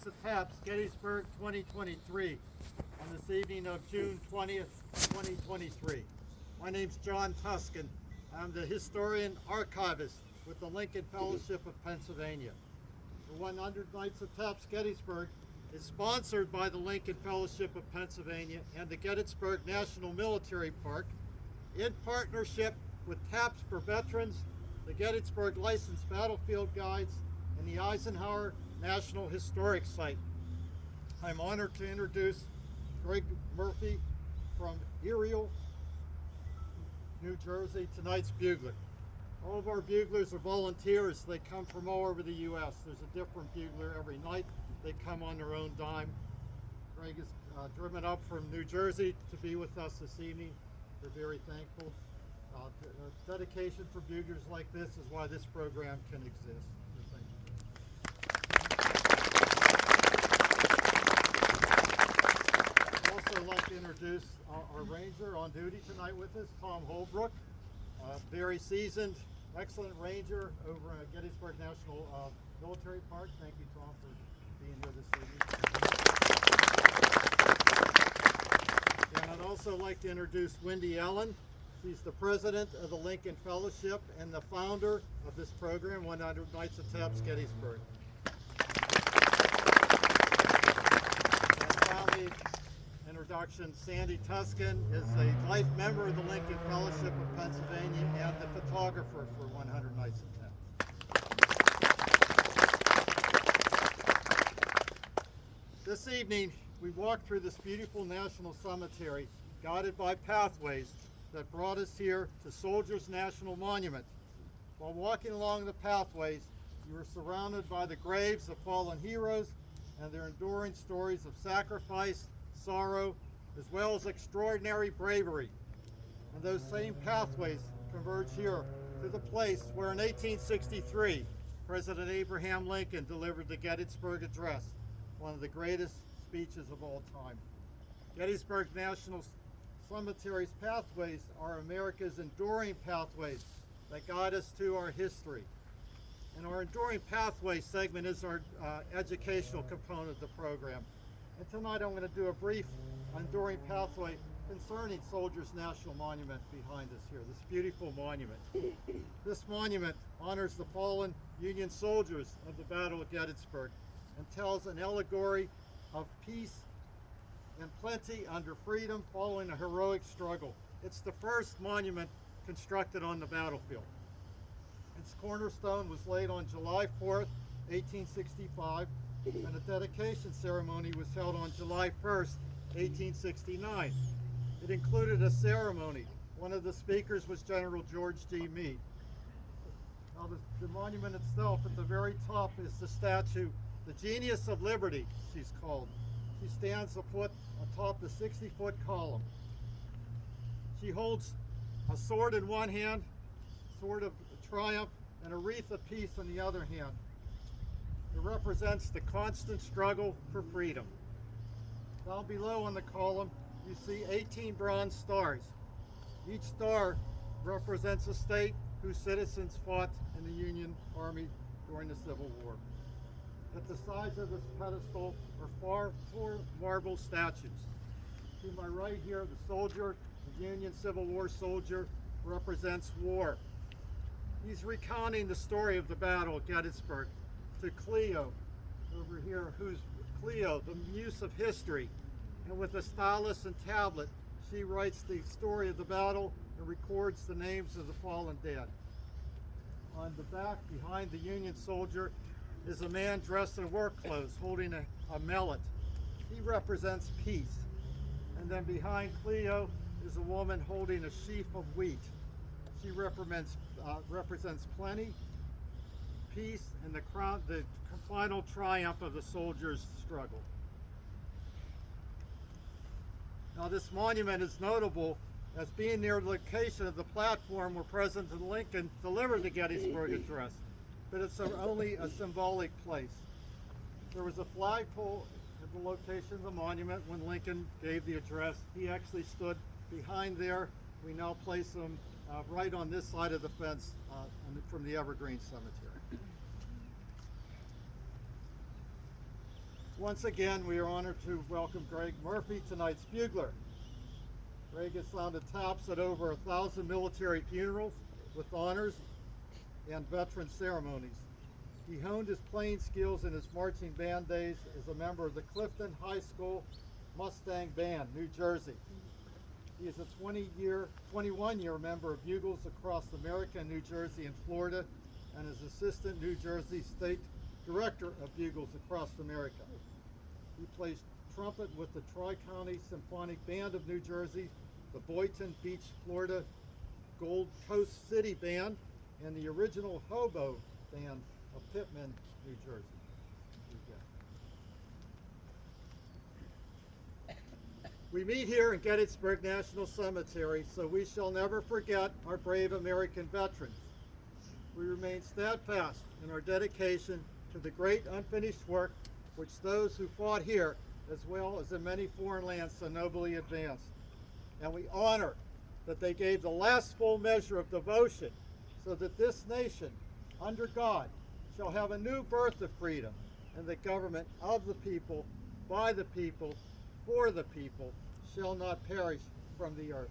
of Taps, Gettysburg 2023, on this evening of June 20th, 2023. My name's John Tuscan. I'm the historian archivist with the Lincoln Fellowship of Pennsylvania. The 100 Nights of Taps Gettysburg is sponsored by the Lincoln Fellowship of Pennsylvania and the Gettysburg National Military Park in partnership with Taps for Veterans, the Gettysburg Licensed Battlefield Guides, and the Eisenhower National Historic Site. I'm honored to introduce Greg Murphy from Ariel, New Jersey, tonight's bugler. All of our buglers are volunteers. They come from all over the U.S. There's a different bugler every night. They come on their own dime. Greg is driven up from New Jersey to be with us this evening. We're very thankful. Dedication for buglers like this is why this program can exist. So thank you. I'd also like to introduce our ranger on duty tonight with us, Tom Holbrook. Very seasoned, excellent ranger over at Gettysburg National Military Park. Thank you, Tom, for being here this evening. And I'd also like to introduce Wendy Ellen. She's the president of the Lincoln Fellowship and the founder of this program, 100 Nights of Taps Gettysburg. And finally, introduction, Sandy Tuscan is a life member of the Lincoln Fellowship of Pennsylvania and the photographer for 100 Nights of Taps. This evening, we walked through this beautiful national cemetery, guided by pathways that brought us here to Soldiers National Monument. While walking along the pathways, you were surrounded by the graves of fallen heroes and their enduring stories of sacrifice, sorrow, as well as extraordinary bravery. And those same pathways converge here to the place where in 1863, President Abraham Lincoln delivered the Gettysburg Address, one of the greatest speeches of all time. Gettysburg National Cemetery's pathways are America's enduring pathways that guide us to our history. And our Enduring Pathway segment is our educational component of the program. And tonight I'm going to do a brief Enduring Pathway concerning Soldiers National Monument behind us here, this beautiful monument. This monument honors the fallen Union soldiers of the Battle of Gettysburg and tells an allegory of peace and plenty under freedom following a heroic struggle. It's the first monument constructed on the battlefield. Its cornerstone was laid on July 4th, 1865, and a dedication ceremony was held on July 1st, 1869. It included a ceremony. One of the speakers was General George G. Meade. Now the monument itself, at the very top, is the statue, the Genius of Liberty, she's called. She stands atop the 60-foot column. She holds a sword in one hand, sword of triumph, and a wreath of peace in the other hand. It represents the constant struggle for freedom. Down below on the column, you see 18 bronze stars. Each star represents a state whose citizens fought in the Union Army during the Civil War. At the sides of this pedestal are four marble statues. To my right here, the soldier, the Union Civil War soldier, represents war. He's recounting the story of the Battle of Gettysburg to Cleo over here, who's Cleo, the muse of history. And with a stylus and tablet, she writes the story of the battle and records the names of the fallen dead. On the back, behind the Union soldier, is a man dressed in work clothes holding a mallet. He represents peace. And then behind Cleo is a woman holding a sheaf of wheat. She represents plenty, peace, and the final triumph of the soldiers' struggle. Now this monument is notable as being near the location of the platform where President Lincoln delivered the Gettysburg Address, but it's only a symbolic place. There was a flagpole at the location of the monument when Lincoln gave the address. He actually stood behind there. We now place him right on this side of the fence from the Evergreen Cemetery. Once again, we are honored to welcome Greg Murphy, tonight's bugler. Greg has sounded taps at over 1,000 military funerals with honors and veteran ceremonies. He honed his playing skills in his marching band days as a member of the Clifton High School Mustang Band, New Jersey. He is a 21-year member of Bugles across America, New Jersey, and Florida, and is Assistant New Jersey State Director of Bugles across America. He plays trumpet with the Tri-County Symphonic Band of New Jersey, the Boynton Beach, Florida Gold Coast City Band, and the original Hobo Band of Pittman, New Jersey. We meet here in Gettysburg National Cemetery, so we shall never forget our brave American veterans. We remain steadfast in our dedication to the great unfinished work which those who fought here, as well as in many foreign lands, so nobly advanced. And we honor that they gave the last full measure of devotion so that this nation, under God, shall have a new birth of freedom and the government of the people, by the people, for the people, shall not perish from the earth.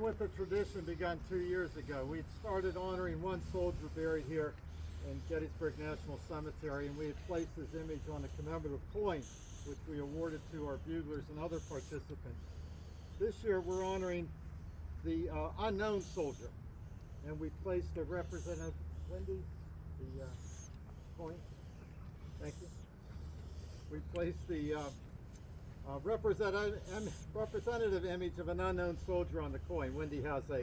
With the tradition begun 2 years ago. We had started honoring one soldier buried here in Gettysburg National Cemetery, and we had placed his image on a commemorative coin, which we awarded to our buglers and other participants. This year we're honoring the unknown soldier, and we placed the Representative Wendy, the coin. Thank you. We placed the representative image of an unknown soldier on the coin. Wendy has a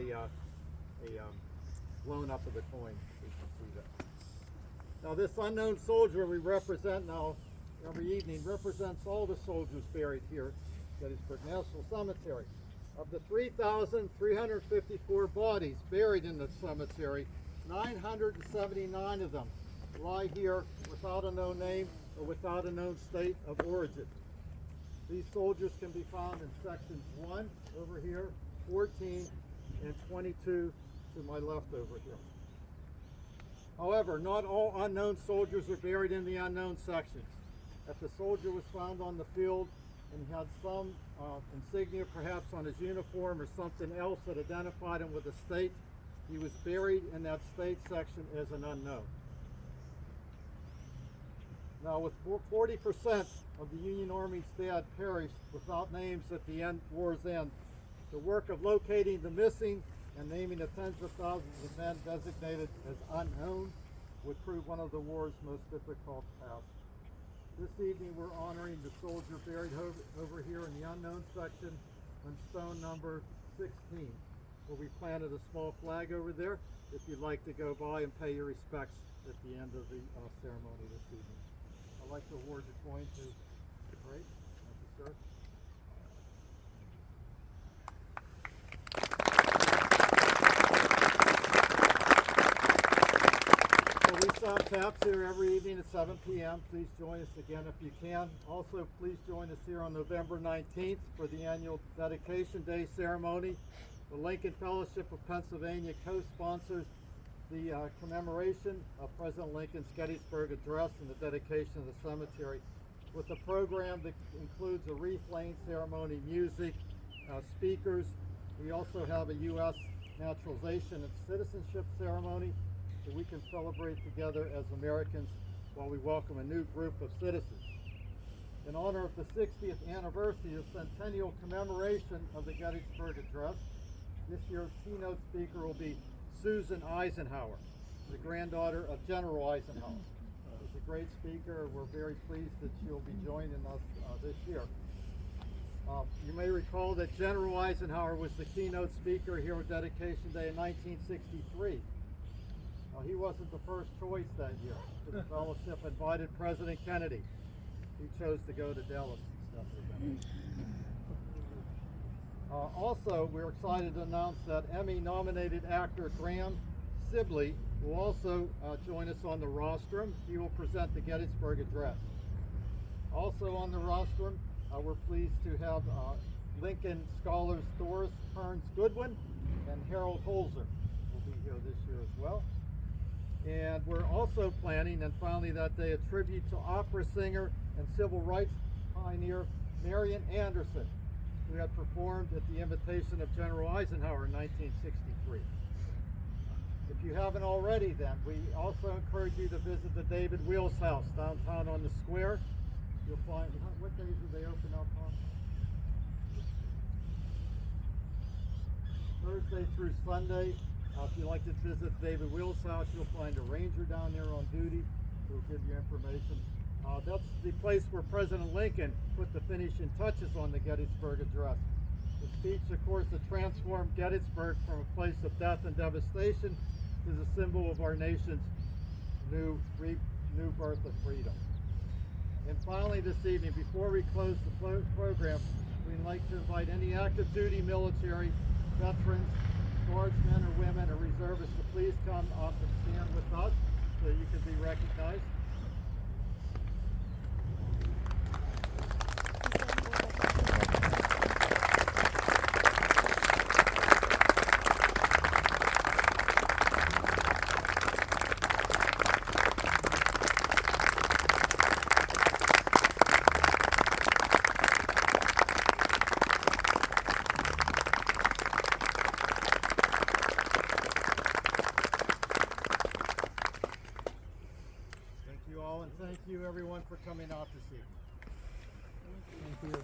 blown up of the coin, so you can see that. Now this unknown soldier we represent now every evening represents all the soldiers buried here at Gettysburg National Cemetery. Of the 3,354 bodies buried in the cemetery, 979 of them lie here without a known name or without a known state of origin. These soldiers can be found in sections 1 over here, 14, and 22 to my left over here. However, not all unknown soldiers are buried in the unknown sections. If the soldier was found on the field and he had some insignia perhaps on his uniform or something else that identified him with a state, he was buried in that state section as an unknown. Now, with 40% of the Union Army's dead perished without names at the war's end, the work of locating the missing and naming the tens of thousands of men designated as unknown would prove one of the war's most difficult tasks. This evening we're honoring the soldier buried over here in the unknown section on stone number 16, where we planted a small flag over there if you'd like to go by and pay your respects at the end of the ceremony this evening. I'd like to award the coin to Greg. Thank you, sir. on taps here every evening at 7 p.m. Please join us again if you can. Also, please join us here on November 19th for the annual Dedication Day ceremony. The Lincoln Fellowship of Pennsylvania co-sponsors the commemoration of President Lincoln's Gettysburg Address and the dedication of the cemetery, with a program that includes a wreath-laying ceremony, music, speakers. We also have a U.S. naturalization and citizenship ceremony that we can celebrate together as Americans while we welcome a new group of citizens. In honor of the 60th anniversary of centennial commemoration of the Gettysburg Address, this year's keynote speaker will be Susan Eisenhower, the granddaughter of General Eisenhower. She's a great speaker. We're very pleased that she'll be joining us this year. You may recall that General Eisenhower was the keynote speaker here at Dedication Day in 1963. He wasn't the first choice that year. The fellowship invited President Kennedy. He chose to go to Dallas and stuff like that. Also, we're excited to announce that Emmy-nominated actor Graham Sibley will also join us on the rostrum. He will present the Gettysburg Address. Also on the rostrum, we're pleased to have Lincoln scholars Doris Kearns Goodwin and Harold Holzer will be here this year as well. And we're also planning, and finally that day, a tribute to opera singer and civil rights pioneer Marian Anderson, who had performed at the invitation of General Eisenhower in 1963. If you haven't already, then we also encourage you to visit the David Wheels House downtown on the square. You'll find, what days do they open up on? Thursday through Sunday. If you'd like to visit David Wheels House, you'll find a ranger down there on duty who will give you information. That's the place where President Lincoln put the finishing touches on the Gettysburg Address. The speech, of course, that transformed Gettysburg from a place of death and devastation to the symbol of our nation's new birth of freedom. And finally this evening, before we close the program, we'd like to invite any active duty military, veterans, guardsmen or women or reservists to please come up and stand with us so you can be recognized. Thank you all, and thank you everyone for coming out this evening. Thank you.